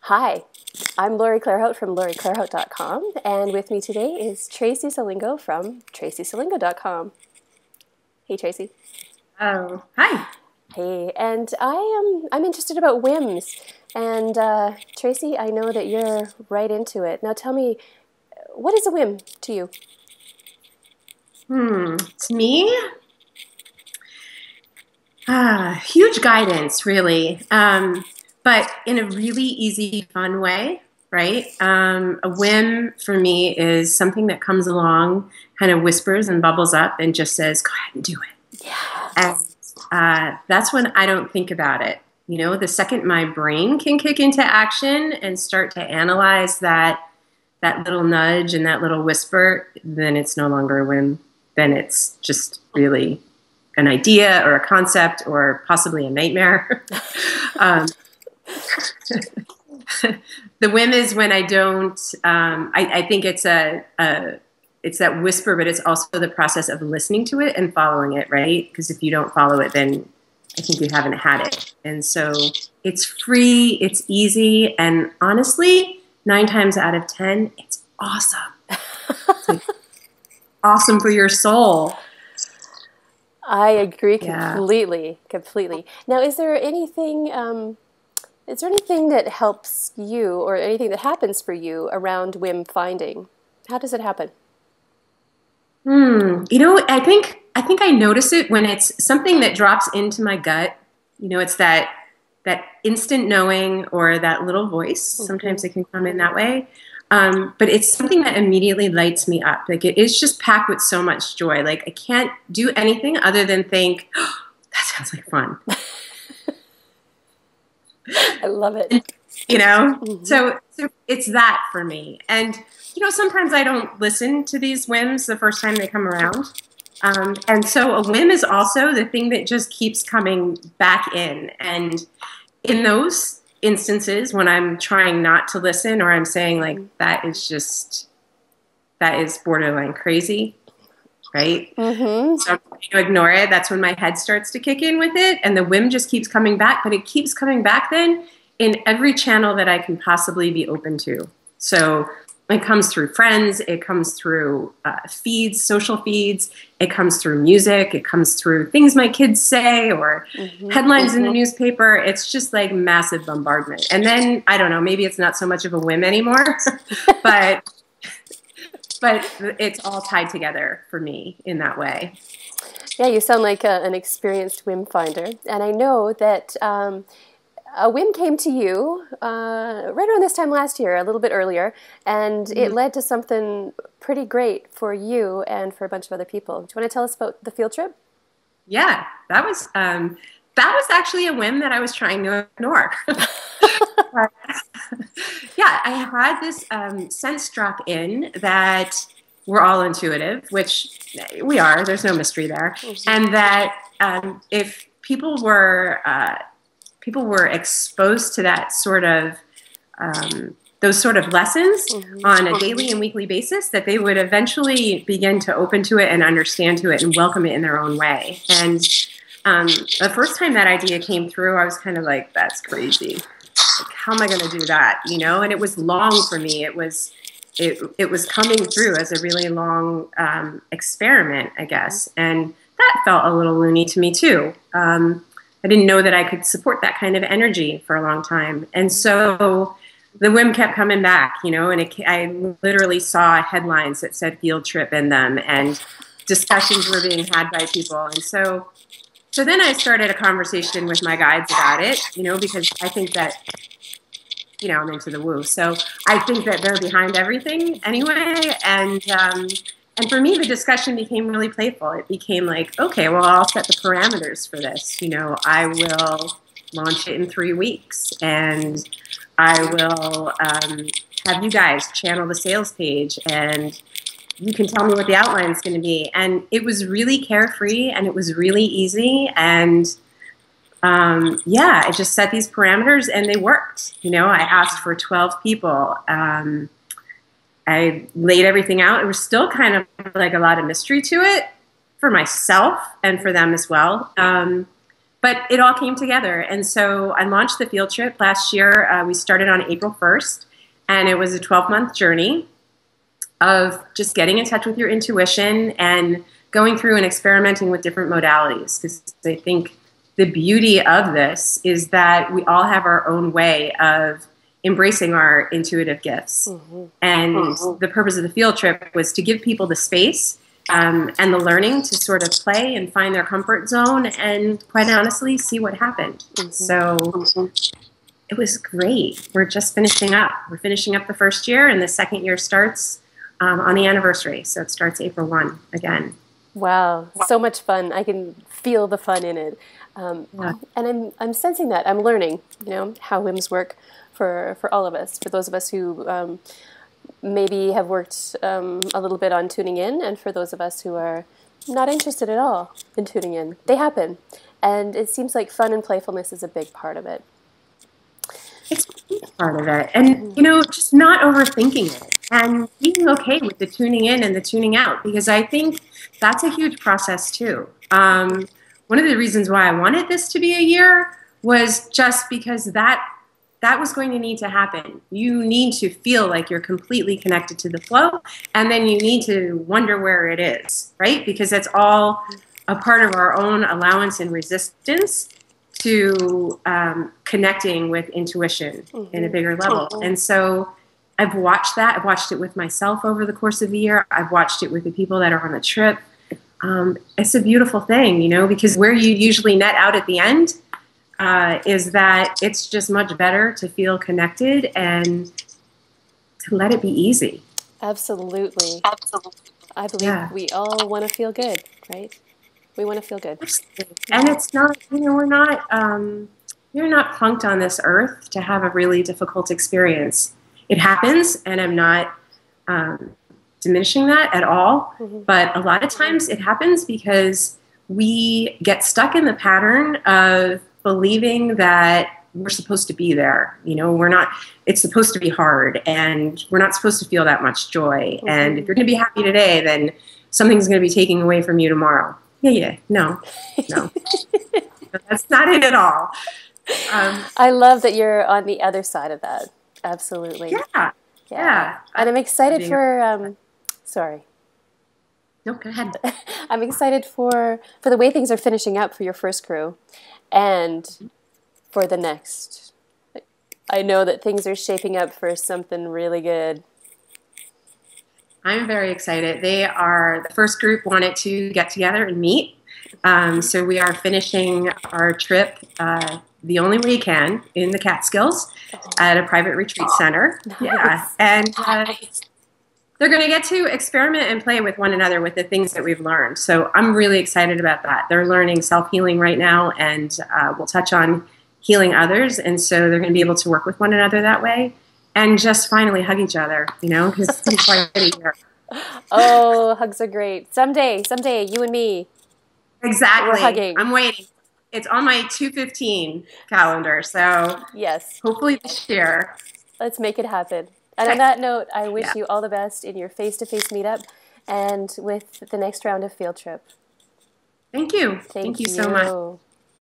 Hi, I'm Lori Clairhout from LoriClairhout.com, and with me today is Tracey Selingo from TraceySelingo.com. Hey, Tracey. Oh, hi. Hey, and I'm interested about whims, and Tracey, I know that you're right into it. Now, tell me, what is a whim to you? To me, huge guidance, really, but in a really easy, fun way, right? A whim for me is something that comes along, kind of whispers and bubbles up and just says, go ahead and do it. And Yes. that's when I don't think about it. You know, the second my brain can kick into action and start to analyze that little nudge and that little whisper, then it's no longer a whim. Then it's just really an idea or a concept or possibly a nightmare. um, the whim is when I don't. I think it's that whisper, but it's also the process of listening to it and following it, right? Because if you don't follow it, then I think you haven't had it. And so it's free, it's easy, and honestly, 9 times out of 10, it's awesome. It's like awesome for your soul. I agree Yeah. completely, completely. Now, is there anything that helps you or anything that happens for you around whim finding? How does it happen? You know, I think I notice it when it's something that drops into my gut. You know, it's that instant knowing or that little voice. Hmm. Sometimes it can come in that way. But it's something that immediately lights me up. Like it is just packed with so much joy. Like I can't do anything other than think, oh, that sounds like fun. I love it. You know, Hmm. so it's that for me. And you know, sometimes I don't listen to these whims the first time they come around. And so a whim is also the thing that just keeps coming back in. And in those instances when I'm trying not to listen or I'm saying like that is borderline crazy, right? Hmm. So I'm trying to ignore it. That's when my head starts to kick in with it, and the whim just keeps coming back. But it keeps coming back then in every channel that I can possibly be open to. So it comes through friends, it comes through feeds, social feeds, it comes through music, it comes through things my kids say or Hmm. headlines in the newspaper. It's just like massive bombardment. And then I don't know, maybe it's not so much of a whim anymore, but but it's all tied together for me in that way. Yeah, you sound like an experienced whim finder. And I know that a whim came to you right around this time last year, a little bit earlier, and it led to something pretty great for you and for a bunch of other people. Do you want to tell us about the field trip? Yeah, that was actually a whim that I was trying to ignore. But, yeah, I had this sense drop in that we're all intuitive, which we are. There's no mystery there, Hmm. and that if people were exposed to that sort of those sort of lessons Hmm. on a daily and weekly basis, that they would eventually begin to open to it and understand to it and welcome it in their own way. And the first time that idea came through, I was kind of like, that's crazy. Like, how am I going to do that? You know, and it was long for me. It was coming through as a really long experiment, I guess. And that felt a little loony to me too. I didn't know that I could support that kind of energy for a long time. And so the whim kept coming back, you know, and I literally saw headlines that said field trip in them and discussions were being had by people. And so then I started a conversation with my guides about it, you know, because I think that, you know, I'm into the woo. So I think that they're behind everything anyway. And for me, the discussion became really playful. It became like, okay, well, I'll set the parameters for this. You know, I will launch it in 3 weeks and I will have you guys channel the sales page and you can tell me what the outline is going to be. And it was really carefree and it was really easy. And yeah, I just set these parameters and they worked. You know, I asked for 12 people. I laid everything out. It was still kind of like a lot of mystery to it for myself and for them as well. but it all came together. And so I launched the field trip last year. We started on April 1st, and it was a 12-month journey of just getting in touch with your intuition and going through and experimenting with different modalities. Because I think the beauty of this is that we all have our own way of embracing our intuitive gifts. And the purpose of the field trip was to give people the space and the learning to sort of play and find their comfort zone and, quite honestly, see what happened. So it was great. We're just finishing up. We're finishing up the first year, and the second year starts on the anniversary. So it starts April 1 again. Wow, so much fun. I can feel the fun in it. And I'm sensing that. I'm learning, how whims work for all of us, for those of us who maybe have worked a little bit on tuning in, and for those of us who are not interested at all in tuning in. They happen. And it seems like fun and playfulness is a big part of it. It's a big part of it. And, just not overthinking it and being okay with the tuning in and the tuning out, because I think that's a huge process too. One of the reasons why I wanted this to be a year was just because that was going to need to happen. You need to feel like you're completely connected to the flow, and then you need to wonder where it is, right? Because that's all a part of our own allowance and resistance to connecting with intuition in a bigger level. And so I've watched that. I've watched it with myself over the course of the year. I've watched it with the people that are on the trip. It's a beautiful thing, because where you usually net out at the end is that it's just much better to feel connected and to let it be easy. Absolutely. I believe we all want to feel good, right? We want to feel good. And it's not, you're not plunked on this earth to have a really difficult experience. It happens, and I'm not diminishing that at all. But a lot of times it happens because we get stuck in the pattern of believing that we're supposed to be there. We're not, it's supposed to be hard, and we're not supposed to feel that much joy. And if you're going to be happy today, then something's going to be taken away from you tomorrow. No. That's not it at all. I love that you're on the other side of that. Absolutely. Yeah. And I'm excited for, sorry. No, go ahead. I'm excited for the way things are finishing up for your first crew and for the next. I know that things are shaping up for something really good. I'm very excited. The first group wanted to get together and meet. So we are finishing our trip the only way you can in the Catskills at a private retreat center. Nice. Yeah. And they're going to get to experiment and play with one another with the things that we've learned. So I'm really excited about that. They're learning self-healing right now, and we'll touch on healing others. And so they're going to be able to work with one another that way. And just finally hug each other, because it's been quite a year. Oh, hugs are great. Someday, you and me. Exactly. We're hugging. I'm waiting. It's on my 2/15 calendar, so yes, hopefully this year. Let's make it happen. And on that note, I wish you all the best in your face-to-face meetup and with the next round of field trip. Thank you. Thank you so much.